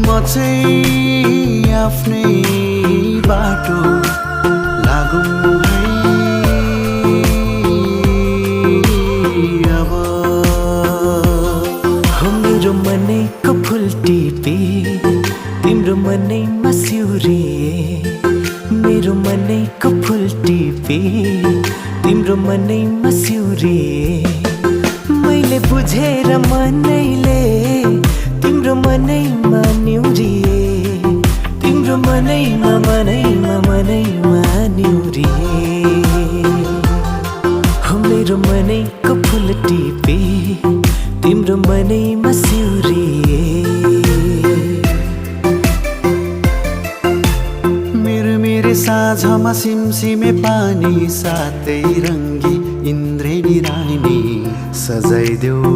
म चाहिँ आफ्नै बाटो लागौँ है अब। हो मेरो मनैको फुल टिपे तिम्रो मनैमा सिउरिए, मेरो मनैको फुल टिपे तिम्रो मनैमा सिउरिए। मैले बुझेर मनैले तिम्रो मनैमा निउरिए, तिम्रो मनैमा मनैमा मनैमा निउरिए। हो मेरो मनैको फुल टिपे तिम्रो मनैमा सिउरिए। मेरो साँझमा सिमसिमे पानी सातै रङ्गी इन्द्रेणी रानी सजाइदेऊ